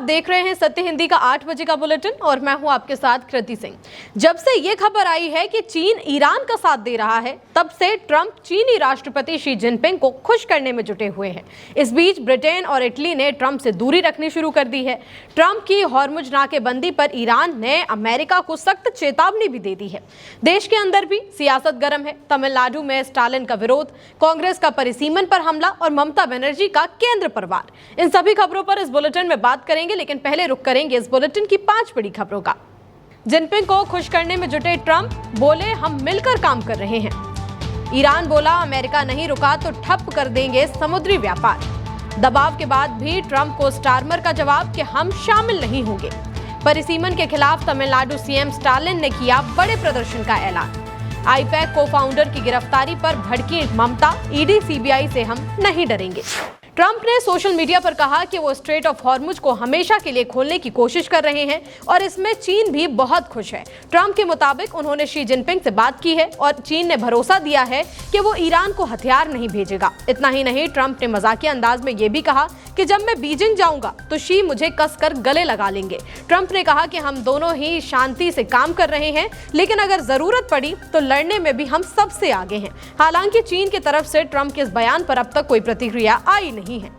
देख रहे हैं सत्य हिंदी का 8 बजे का बुलेटिन और मैं हूं आपके साथ कृति सिंह। जब से ये खबर आई है कि चीन ईरान का साथ दे रहा है, तब से ट्रंप चीनी राष्ट्रपति शी जिनपिंग को खुश करने में जुटे हुए हैं। इस बीच ब्रिटेन और इटली ने ट्रंप से दूरी रखनी शुरू कर दी है। ट्रंप की हॉर्मुज नाकेबंदी पर ईरान ने अमेरिका को सख्त चेतावनी भी दे दी है। देश के अंदर भी सियासत गर्म है। तमिलनाडु में स्टालिन का विरोध, कांग्रेस का परिसीमन पर हमला और ममता बनर्जी का केंद्र पर वार। इन सभी खबरों पर इस बुलेटिन में बात करेंगे, लेकिन पहले रुक करेंगे इस बुलेटिन की 5 बड़ी खबरों का। जिनपिंग को खुश करने में जुटे ट्रंप, बोले हम मिलकर काम कर रहे हैं। ईरान बोला अमेरिका नहीं रुका तो ठप कर देंगे समुद्री व्यापार। दबाव के बाद भी ट्रंप को स्टारमर का जवाब कि हम शामिल नहीं होंगे। परिसीमन के खिलाफ तमिलनाडु सीएम स्टालिन ने किया बड़े प्रदर्शन का ऐलान। आईपैक को फाउंडर की गिरफ्तारी पर भड़की ममता, ईडी सीबीआई से हम नहीं डरेंगे। ट्रंप ने सोशल मीडिया पर कहा कि वो स्ट्रेट ऑफ हॉर्मुज को हमेशा के लिए खोलने की कोशिश कर रहे हैं और इसमें चीन भी बहुत खुश है। ट्रंप के मुताबिक उन्होंने शी जिनपिंग से बात की है और चीन ने भरोसा दिया है कि वो ईरान को हथियार नहीं भेजेगा। इतना ही नहीं, ट्रंप ने मजाकिया अंदाज में ये भी कहा कि जब मैं बीजिंग जाऊंगा तो शी मुझे कसकर गले लगा लेंगे। ट्रंप ने कहा कि हम दोनों ही शांति से काम कर रहे हैं, लेकिन अगर जरूरत पड़ी तो लड़ने में भी हम सबसे आगे हैं। हालांकि चीन की तरफ से ट्रंप के इस बयान पर अब तक कोई प्रतिक्रिया आई नहीं है।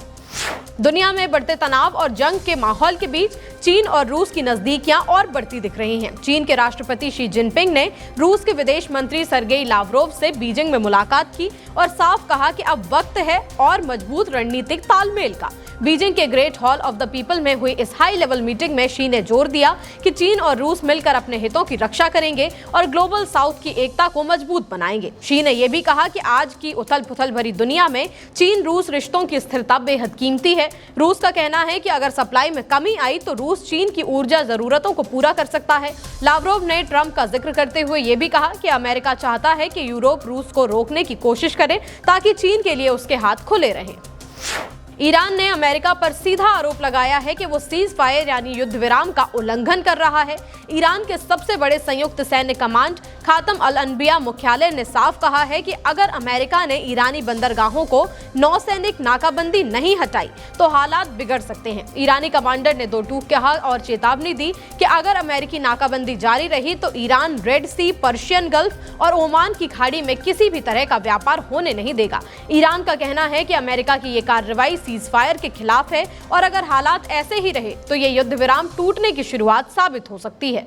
दुनिया में बढ़ते तनाव और जंग के माहौल के बीच चीन और रूस की नजदीकियां और बढ़ती दिख रही हैं। चीन के राष्ट्रपति शी जिनपिंग ने रूस के विदेश मंत्री सर्गेई लावरोव से बीजिंग में मुलाकात की और साफ कहा कि अब वक्त है और मजबूत रणनीतिक तालमेल का। बीजिंग के great hall of the people में हुई इस हाई लेवल मीटिंग में शी ने जोर दिया कि चीन और रूस मिलकर अपने हितों की रक्षा करेंगे और ग्लोबल साउथ की एकता को मजबूत बनाएंगे। शी ने यह भी कहा कि आज की उथल पुथल भरी दुनिया में चीन रूस रिश्तों की स्थिरता बेहद कीमती है। रूस का कहना है कि अगर सप्लाई में कमी आई तो रूस चीन की ऊर्जा जरूरतों को पूरा कर सकता है। लावरोव ने ट्रंप का जिक्र करते हुए यह भी कहा कि अमेरिका चाहता है कि यूरोप रूस को रोकने की कोशिश करे ताकि चीन के लिए उसके हाथ खुले रहें। ईरान ने अमेरिका पर सीधा आरोप लगाया है कि वो सीज फायर यानी युद्ध विराम का उल्लंघन कर रहा है। ईरान के सबसे बड़े संयुक्त सैन्य कमांड खातम अल अनबिया मुख्यालय ने साफ कहा है कि अगर अमेरिका ने ईरानी बंदरगाहों को नौसैनिक नाकाबंदी नहीं हटाई तो हालात बिगड़ सकते हैं। ईरानी कमांडर ने दो टूक कहा और चेतावनी दी कि अगर अमेरिकी नाकाबंदी जारी रही तो ईरान रेड सी, पर्शियन गल्फ और ओमान की खाड़ी में किसी भी तरह का व्यापार होने नहीं देगा। ईरान का कहना है कि अमेरिका की ये कार्रवाई सीज फायर के खिलाफ है और अगर हालात ऐसे ही रहे तो ये युद्ध विराम टूटने की शुरुआत साबित हो सकती है।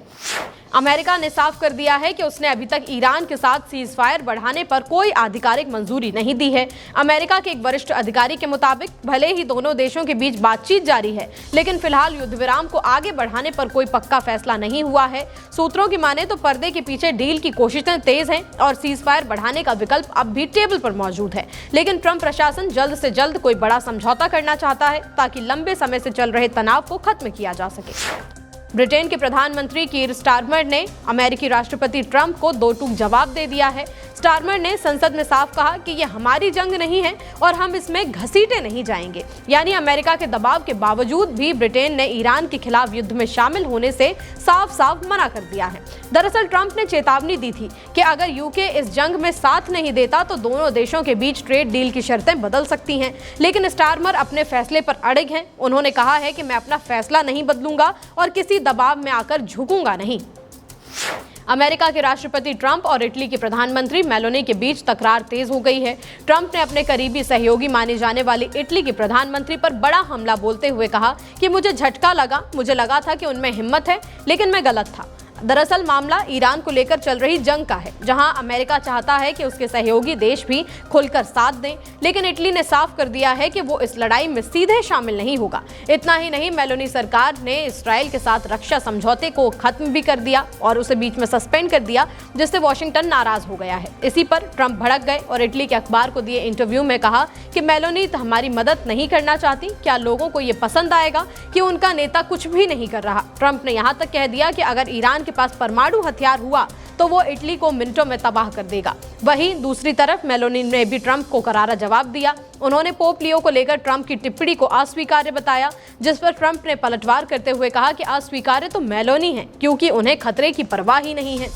अमेरिका ने साफ कर दिया है कि उसने अभी तक ईरान के साथ सीज फायर बढ़ाने पर कोई आधिकारिक मंजूरी नहीं दी है। अमेरिका के एक वरिष्ठ अधिकारी के मुताबिक भले ही दोनों देशों के बीच बातचीत जारी है, लेकिन फिलहाल युद्ध विराम को आगे बढ़ाने पर कोई पक्का फैसला नहीं हुआ है। सूत्रों की माने तो पर्दे के पीछे डील की कोशिशें तेज हैं और सीज फायर बढ़ाने का विकल्प अब भी टेबल पर मौजूद है। लेकिन ट्रंप प्रशासन जल्द से जल्द कोई बड़ा समझौता करना चाहता है ताकि लंबे समय से चल रहे तनाव को खत्म किया जा सके। ब्रिटेन के प्रधानमंत्री कीर स्टारमर ने अमेरिकी राष्ट्रपति ट्रंप को दो टूक जवाब दे दिया है। स्टारमर ने संसद में साफ कहा कि यह हमारी जंग नहीं है और हम इसमें घसीटे नहीं जाएंगे। यानी अमेरिका के दबाव के बावजूद भी ब्रिटेन ने ईरान के खिलाफ युद्ध में शामिल होने से साफ साफ मना कर दिया है। दरअसल ट्रंप ने चेतावनी दी थी कि अगर यूके इस जंग में साथ नहीं देता तो दोनों देशों के बीच ट्रेड डील की शर्तें बदल सकती हैं। लेकिन स्टारमर अपने फैसले पर अड़िग हैं। उन्होंने कहा है कि मैं अपना फैसला नहीं बदलूंगा और किसी दबाव में आकर झुकूंगा नहीं। अमेरिका के राष्ट्रपति ट्रंप और इटली के प्रधानमंत्री मेलोनी के बीच तकरार तेज हो गई है। ट्रंप ने अपने करीबी सहयोगी माने जाने वाली इटली के प्रधानमंत्री पर बड़ा हमला बोलते हुए कहा कि मुझे झटका लगा, मुझे लगा था कि उनमें हिम्मत है, लेकिन मैं गलत था। दरअसल मामला ईरान को लेकर चल रही जंग का है, जहां अमेरिका चाहता है कि उसके सहयोगी देश भी खुलकर साथ दें, लेकिन इटली ने साफ कर दिया है कि वो इस लड़ाई में सीधे शामिल नहीं होगा। इतना ही नहीं, मेलोनी सरकार ने इस्राएल के साथ रक्षा समझौते को खत्म भी कर दिया और उसे बीच में सस्पेंड कर दिया, जिससे वॉशिंगटन नाराज हो गया है। इसी पर ट्रंप भड़क गए और इटली के अखबार को दिए इंटरव्यू में कहा कि मेलोनी हमारी मदद नहीं करना चाहती। क्या लोगों को ये पसंद आएगा कि उनका नेता कुछ भी नहीं कर रहा? ट्रंप ने यहाँ तक कह दिया कि अगर ईरान के पास परमाणु हथियार हुआ तो वो इटली को मिनटों में तबाह कर देगा। वहीं दूसरी तरफ मेलोनी ने भी ट्रंप को करारा जवाब दिया। उन्होंने पोप लियो को लेकर ट्रंप की टिप्पणी को अस्वीकार्य बताया, जिस पर ट्रंप ने पलटवार करते हुए कहा कि अस्वीकार्य तो मेलोनी है, क्योंकि उन्हें खतरे की परवाह ही नहीं है।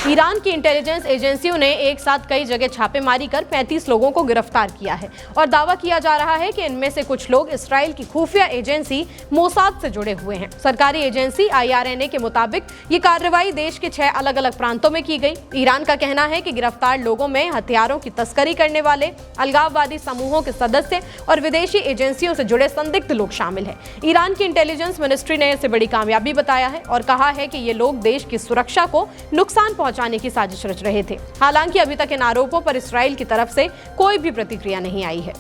ईरान की इंटेलिजेंस एजेंसियों ने एक साथ कई जगह छापेमारी कर 35 लोगों को गिरफ्तार किया है और दावा किया जा रहा है कि इनमें से कुछ लोग इस्राएल की खुफिया एजेंसी मोसाद से जुड़े हुए हैं। सरकारी एजेंसी IRNA के मुताबिक ये कार्रवाई देश के 6 अलग अलग प्रांतों में की गई। ईरान का कहना है कि गिरफ्तार लोगों में हथियारों की तस्करी करने वाले, अलगाववादी समूहों के सदस्य और विदेशी एजेंसियों से जुड़े संदिग्ध लोग शामिल हैं। ईरान की इंटेलिजेंस मिनिस्ट्री ने इसे बड़ी कामयाबी बताया है और कहा है कि ये लोग देश की सुरक्षा को नुकसान पहुंचाने की साजिश रच रहे थे। हालांकि अभी तक इन आरोपों पर इस्राएल की तरफ से कोई भी प्रतिक्रिया नहीं आई है।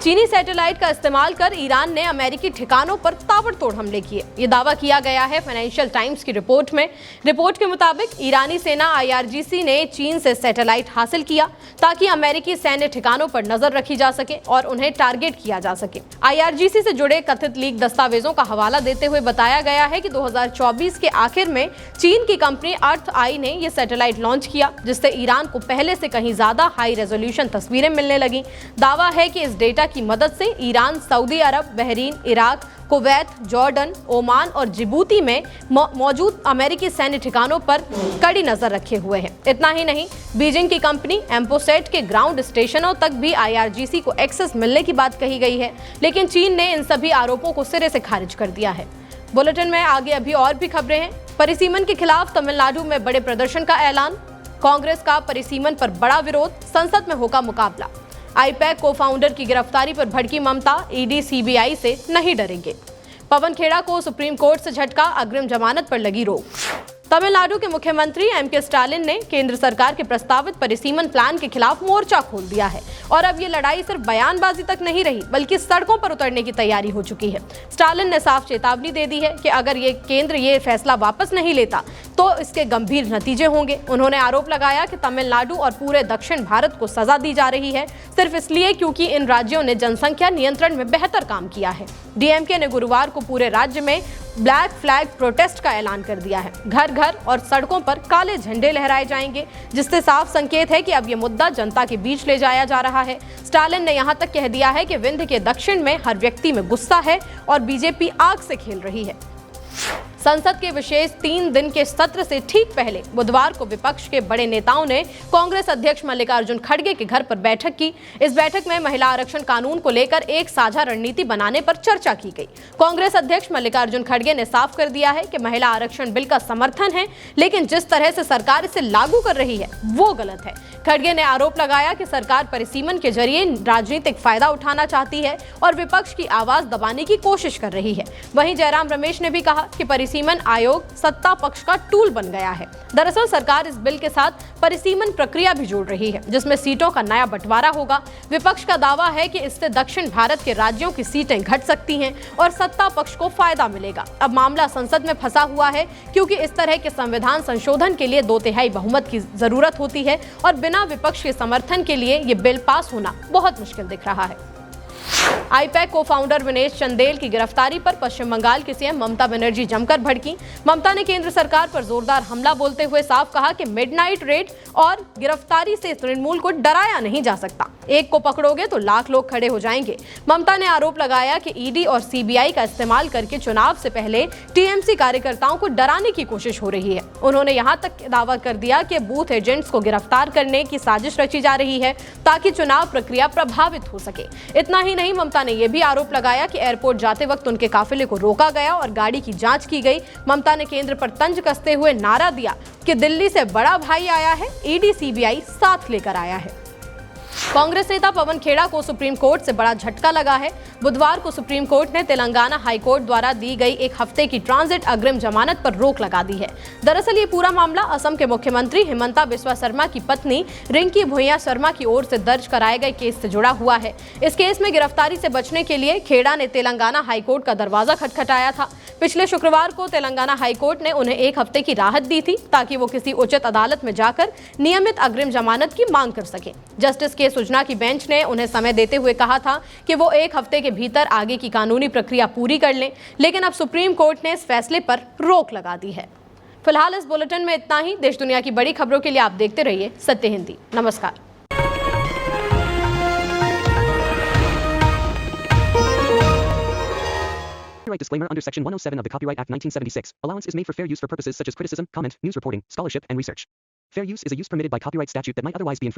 चीनी सैटेलाइट का इस्तेमाल कर ईरान ने अमेरिकी ठिकानों पर ताबड़तोड़ हमले किए। ये दावा किया गया है फाइनेंशियल टाइम्स की रिपोर्ट में। रिपोर्ट के मुताबिक ईरानी सेना IRGC ने चीन से सैटेलाइट हासिल किया ताकि अमेरिकी सैन्य ठिकानों पर नजर रखी जा सके और उन्हें टारगेट किया जा सके। IRGC से जुड़े कथित लीक दस्तावेजों का हवाला देते हुए बताया गया है कि 2024 के आखिर में चीन की कंपनी अर्थ आई ने यह सैटेलाइट लॉन्च किया, जिससे ईरान को पहले से कहीं ज्यादा हाई रेजोल्यूशन तस्वीरें मिलने लगी। दावा है कि इस डेटा की मदद से Iran Saudi Arabia, Bahrain, Iraq, Kuwait, Jordan, Oman और जिबूती में मौजूद अमेरिकी सैन्य ठिकानों पर कड़ी नजर रखे हुए है। इतना ही नहीं, बीजिंग की कंपनी एम्पोसेट के ग्राउंड स्टेशनों तक भी IRGC को एक्सेस मिलने की बात कही गई है, लेकिन चीन ने इन सभी आरोपों को सिरे से खारिज कर दिया है। बुलेटिन में आगे अभी और भी खबरें हैं। परिसीमन के खिलाफ तमिलनाडु में बड़े प्रदर्शन का ऐलान। कांग्रेस का परिसीमन पर बड़ा विरोध, संसद में होगा मुकाबला। आईपैक को फाउंडर की गिरफ्तारी पर भड़की ममता, ED CBI से नहीं डरेंगे। पवन खेड़ा को सुप्रीम कोर्ट से झटका, अग्रिम जमानत पर लगी रोक। तमिलनाडु के मुख्यमंत्री MK स्टालिन ने केंद्र सरकार के प्रस्तावित परिसीमन प्लान के खिलाफ मोर्चा खोल दिया है और अब ये लड़ाई सिर्फ बयानबाजी तक नहीं रही, बल्कि सड़कों पर उतरने की तैयारी हो चुकी है। स्टालिन ने साफ चेतावनी दे दी है कि अगर ये केंद्र ये फैसला वापस नहीं लेता तो इसके गंभीर नतीजे होंगे। उन्होंने आरोप लगाया कि तमिलनाडु और पूरे दक्षिण भारत को सजा दी जा रही है सिर्फ इसलिए क्योंकि इन राज्यों ने जनसंख्या नियंत्रण में बेहतर काम किया है। DMK ने गुरुवार को पूरे राज्य में ब्लैक फ्लैग प्रोटेस्ट का ऐलान कर दिया है। घर घर और सड़कों पर काले झंडे लहराए जाएंगे, जिससे साफ संकेत है कि अब ये मुद्दा जनता के बीच ले जाया जा रहा है। स्टालिन ने यहां तक कह दिया है कि विंध्य के दक्षिण में हर व्यक्ति में गुस्सा है और बीजेपी आग से खेल रही है। संसद के विशेष 3 दिन के सत्र से ठीक पहले बुधवार को विपक्ष के बड़े नेताओं ने कांग्रेस अध्यक्ष मल्लिकार्जुन खड़गे के घर पर बैठक की। इस बैठक में महिला आरक्षण कानून को लेकर एक साझा रणनीति बनाने पर चर्चा की गई। कांग्रेस अध्यक्ष मल्लिकार्जुन खड़गे ने साफ कर दिया है कि महिला आरक्षण बिल का समर्थन है, लेकिन जिस तरह से सरकार इसे लागू कर रही है वो गलत है। खड़गे ने आरोप लगाया कि सरकार परिसीमन के जरिए राजनीतिक फायदा उठाना चाहती है और विपक्ष की आवाज दबाने की कोशिश कर रही है। वहीं जयराम रमेश ने भी कहा कि परिसीमन आयोग सत्ता पक्ष का टूल बन गया है। दरअसल सरकार इस बिल के साथ परिसीमन प्रक्रिया भी जोड़ रही है, जिसमें सीटों का नया बंटवारा होगा। विपक्ष का दावा है कि इससे दक्षिण भारत के राज्यों की सीटें घट सकती हैं और सत्ता पक्ष को फायदा मिलेगा। अब मामला संसद में फंसा हुआ है क्योंकि इस तरह के संविधान संशोधन के लिए 2/3 बहुमत की जरूरत होती है और बिना विपक्ष के समर्थन के लिए ये बिल पास होना बहुत मुश्किल दिख रहा है। आईपैक को फाउंडर विनेश चंदेल की गिरफ्तारी पर पश्चिम बंगाल की CM ममता बनर्जी जमकर भड़की। ममता ने केंद्र सरकार पर जोरदार हमला बोलते हुए साफ कहा कि मिडनाइट रेड और गिरफ्तारी से तृणमूल को डराया नहीं जा सकता। एक को पकड़ोगे तो लाख लोग खड़े हो जाएंगे। ममता ने आरोप लगाया कि ED और CBI का इस्तेमाल करके चुनाव से पहले TMC कार्यकर्ताओं को डराने की कोशिश हो रही है। उन्होंने यहां तक दावा कर दिया कि बूथ एजेंट्स को गिरफ्तार करने की साजिश रची जा रही है ताकि चुनाव प्रक्रिया प्रभावित हो सके। इतना ही नहीं, ममता ने यह भी आरोप लगाया कि एयरपोर्ट जाते वक्त उनके काफिले को रोका गया और गाड़ी की जांच की गई। ममता ने केंद्र पर तंज कसते हुए नारा दिया कि दिल्ली से बड़ा भाई आया है, ED CBI साथ लेकर आया है। कांग्रेस नेता पवन खेड़ा को सुप्रीम कोर्ट से बड़ा झटका लगा है। बुधवार को सुप्रीम कोर्ट ने तेलंगाना हाई कोर्ट द्वारा दी गई 1 हफ्ते की ट्रांजिट अग्रिम जमानत पर रोक लगा दी है। दरअसल ये पूरा मामला असम के मुख्यमंत्री हिमंता बिस्वा शर्मा की पत्नी रिंकी भुइयां शर्मा की ओर से दर्ज कराए गए केस से जुड़ा हुआ है। इस केस में गिरफ्तारी से बचने के लिए खेड़ा ने तेलंगाना हाई कोर्ट का दरवाजा खटखटाया था। पिछले शुक्रवार को तेलंगाना हाई कोर्ट ने उन्हें 1 हफ्ते की राहत दी थी ताकि वो किसी उचित अदालत में जाकर नियमित अग्रिम जमानत की मांग कर सके। जस्टिस के सुजना की बेंच ने उन्हें समय देते हुए कहा था कि वो 1 हफ्ते के भीतर आगे की कानूनी प्रक्रिया पूरी कर लें, लेकिन अब सुप्रीम कोर्ट ने इस फैसले पर रोक लगा दी है। फिलहाल इस बुलेटिन में इतना ही। देश दुनिया की बड़ी खबरों के लिए आप देखते रहिए सत्य हिंदी। नमस्कार। Copyright disclaimer under Section 107 of the Copyright Act 1976. Allowance is made for fair use for purposes such as criticism, comment, news reporting, scholarship, and research. Fair use is a use permitted by copyright statute that might otherwise be infringed.